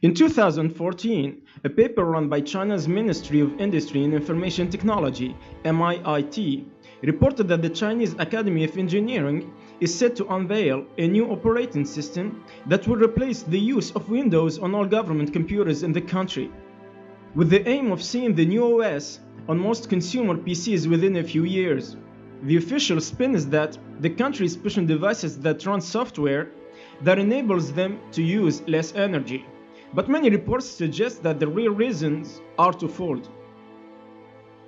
In 2014, a paper run by China's Ministry of Industry and Information Technology, MIIT, reported that the Chinese Academy of Engineering is set to unveil a new operating system that will replace the use of Windows on all government computers in the country, with the aim of seeing the new OS on most consumer PCs within a few years. The official spin is that the country is pushing devices that run software that enables them to use less energy. But many reports suggest that the real reasons are twofold.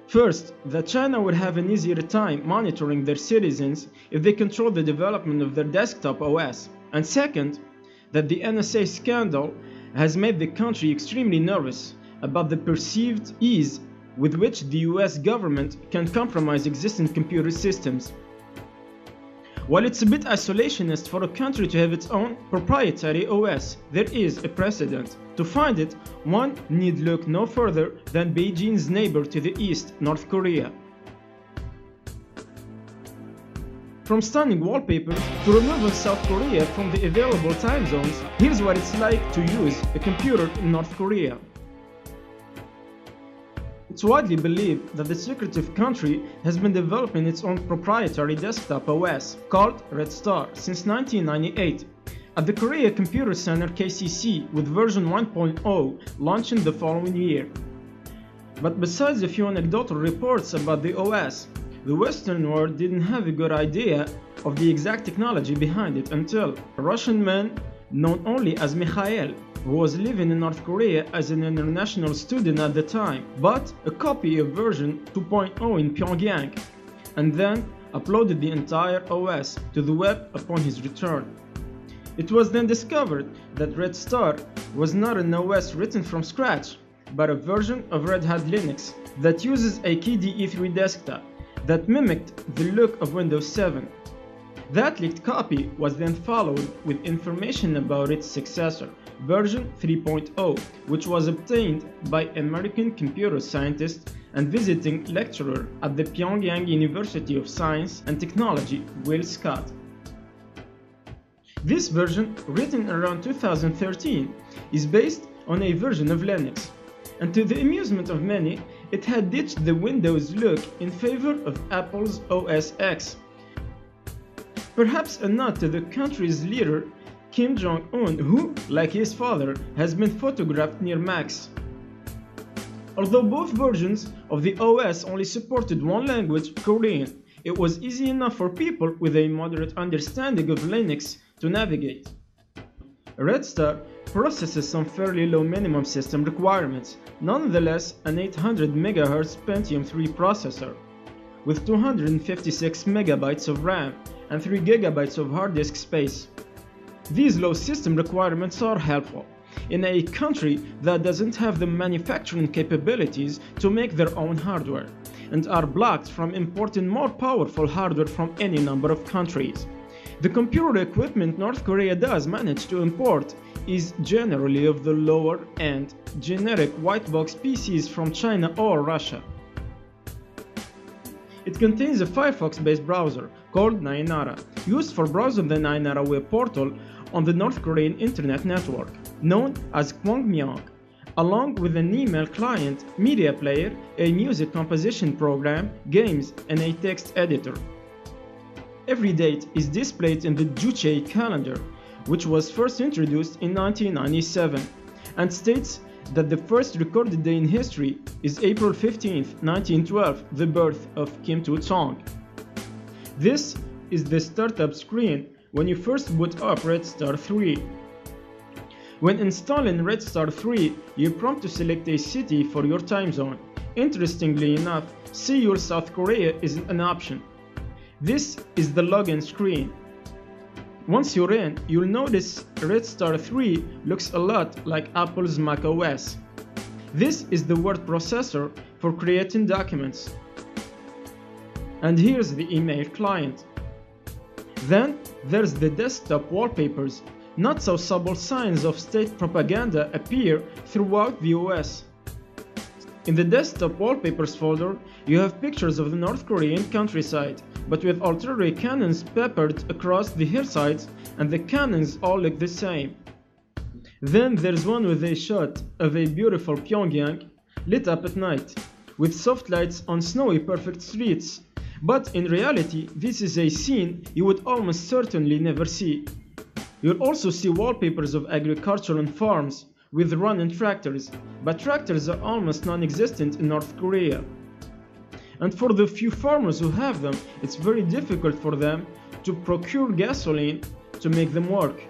First, that China will have an easier time monitoring their citizens if they control the development of their desktop OS. And second, that the NSA scandal has made the country extremely nervous about the perceived ease with which the US government can compromise existing computer systems. While it's a bit isolationist for a country to have its own proprietary OS, there is a precedent. To find it, one need look no further than Beijing's neighbor to the east, North Korea. From stunning wallpapers to removing South Korea from the available time zones, here's what it's like to use a computer in North Korea. It's widely believed that the secretive country has been developing its own proprietary desktop OS, called Red Star, since 1998, at the Korea Computer Center KCC, with version 1.0 launching the following year. But besides a few anecdotal reports about the OS, the Western world didn't have a good idea of the exact technology behind it until a Russian man known only as Mikhail, who was living in North Korea as an international student at the time, bought a copy of version 2.0 in Pyongyang, and then uploaded the entire OS to the web upon his return. It was then discovered that Red Star was not an OS written from scratch, but a version of Red Hat Linux that uses a KDE3 desktop that mimicked the look of Windows 7. That leaked copy was then followed with information about its successor, version 3.0, which was obtained by American computer scientist and visiting lecturer at the Pyongyang University of Science and Technology, Will Scott. This version, written around 2013, is based on a version of Linux, and to the amusement of many, it had ditched the Windows look in favor of Apple's OS X. Perhaps a nod to the country's leader, Kim Jong-Un, who, like his father, has been photographed near Macs. Although both versions of the OS only supported one language, Korean, it was easy enough for people with a moderate understanding of Linux to navigate. Red Star processes some fairly low minimum system requirements, nonetheless an 800 MHz Pentium 3 processor, with 256 MB of RAM and 3 GB of hard disk space. These low system requirements are helpful in a country that doesn't have the manufacturing capabilities to make their own hardware, and are blocked from importing more powerful hardware from any number of countries. The computer equipment North Korea does manage to import is generally of the lower end, generic white box PCs from China or Russia. It contains a Firefox-based browser called Nainara, used for browsing the Nainara web portal on the North Korean internet network, known as Pyongyang, along with an email client, media player, a music composition program, games, and a text editor. Every date is displayed in the Juche calendar, which was first introduced in 1997, and states that the first recorded day in history is April 15, 1912, the birth of Kim Il-sung. This is the startup screen when you first boot up Red Star 3. When installing Red Star 3, you're prompted to select a city for your time zone. Interestingly enough, Seoul, South Korea isn't an option. This is the login screen. Once you're in, you'll notice Red Star 3 looks a lot like Apple's Mac OS. This is the word processor for creating documents. And here's the email client. Then there's the desktop wallpapers. Not so subtle signs of state propaganda appear throughout the OS. In the desktop wallpapers folder, you have pictures of the North Korean countryside, but with artillery cannons peppered across the hillsides, and the cannons all look the same. Then there's one with a shot of a beautiful Pyongyang lit up at night, with soft lights on snowy perfect streets. But in reality, this is a scene you would almost certainly never see. You'll also see wallpapers of agricultural farms with running tractors, but tractors are almost non-existent in North Korea. And for the few farmers who have them, it's very difficult for them to procure gasoline to make them work.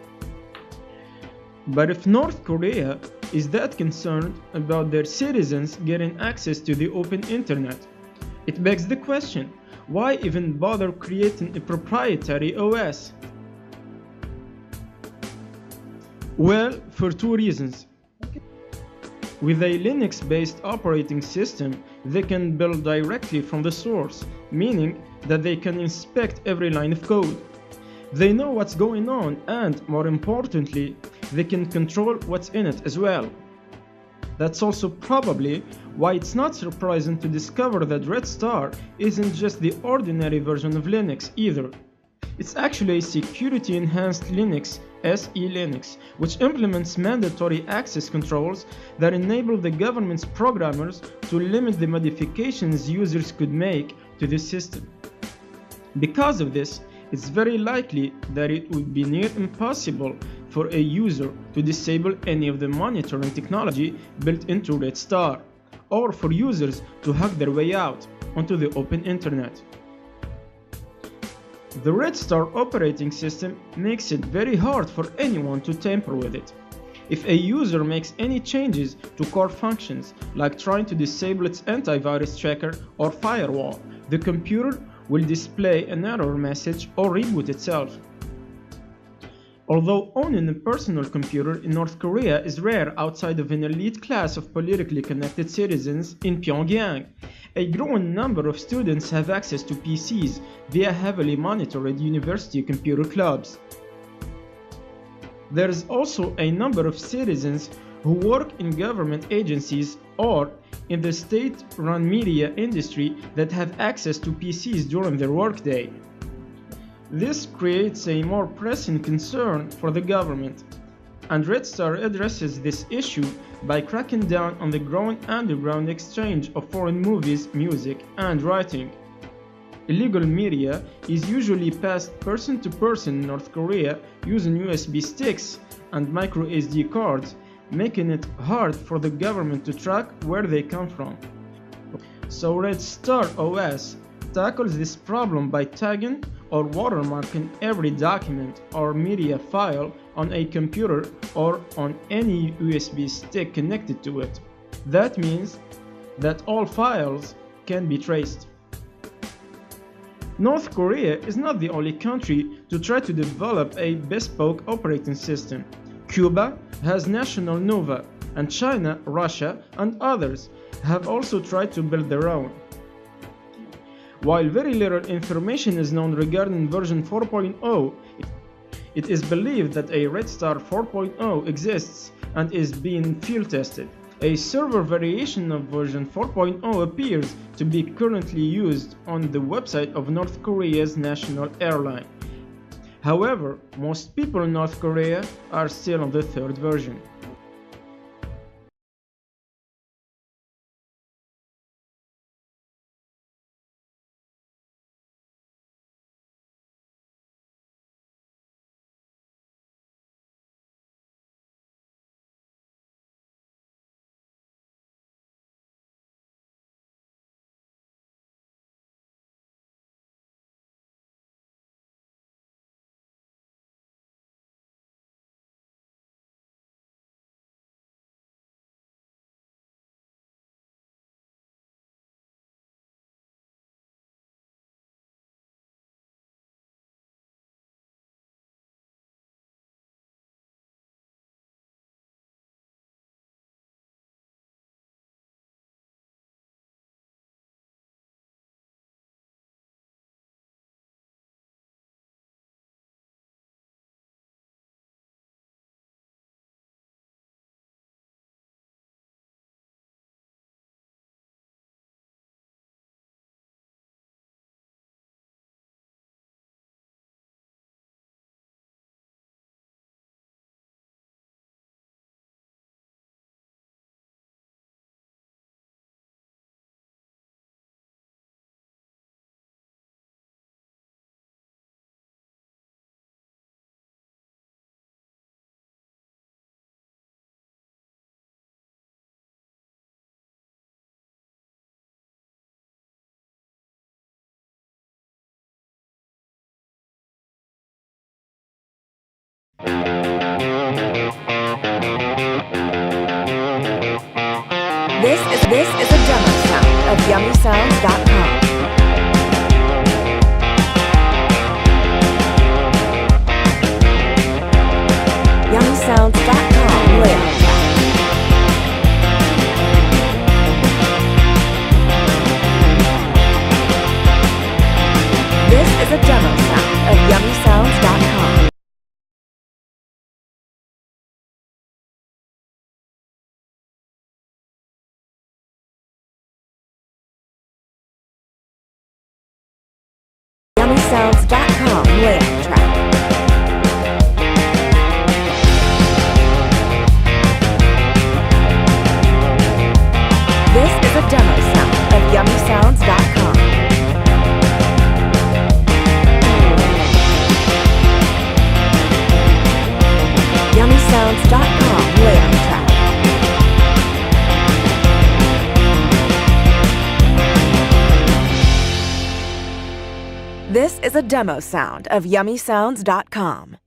But if North Korea is that concerned about their citizens getting access to the open internet, it begs the question, why even bother creating a proprietary OS? Well, for two reasons. With a Linux-based operating system, they can build directly from the source, meaning that they can inspect every line of code. They know what's going on and, more importantly, they can control what's in it as well. That's also probably why it's not surprising to discover that Red Star isn't just the ordinary version of Linux either. It's actually a security-enhanced Linux, SE Linux, which implements mandatory access controls that enable the government's programmers to limit the modifications users could make to the system. Because of this, it's very likely that it would be near impossible for a user to disable any of the monitoring technology built into Red Star, or for users to hack their way out onto the open internet. The Red Star operating system makes it very hard for anyone to tamper with it. If a user makes any changes to core functions, like trying to disable its antivirus tracker or firewall, the computer will display an error message or reboot itself. Although owning a personal computer in North Korea is rare outside of an elite class of politically connected citizens in Pyongyang, a growing number of students have access to PCs via heavily monitored university computer clubs. There is also a number of citizens who work in government agencies or in the state-run media industry that have access to PCs during their workday. This creates a more pressing concern for the government, and Red Star addresses this issue by cracking down on the growing underground exchange of foreign movies, music, and writing. Illegal media is usually passed person to person in North Korea using USB sticks and micro SD cards, making it hard for the government to track where they come from. So Red Star OS tackles this problem by tagging or watermarking every document or media file on a computer or on any USB stick connected to it. That means that all files can be traced. North Korea is not the only country to try to develop a bespoke operating system. Cuba has National Nova, and China, Russia, and others have also tried to build their own. While very little information is known regarding version 4.0, it is believed that a Red Star 4.0 exists and is being field tested. A server variation of version 4.0 appears to be currently used on the website of North Korea's national airline. However, most people in North Korea are still on the third version. This is a demo sound of YummySounds.com. YummySounds.com layout track. This is a demo sound of YummySounds.com. YummySounds.com layout track. This is a demo sound of YummySounds.com. YummySounds.com layout track. This is a demo sound of YummySounds.com.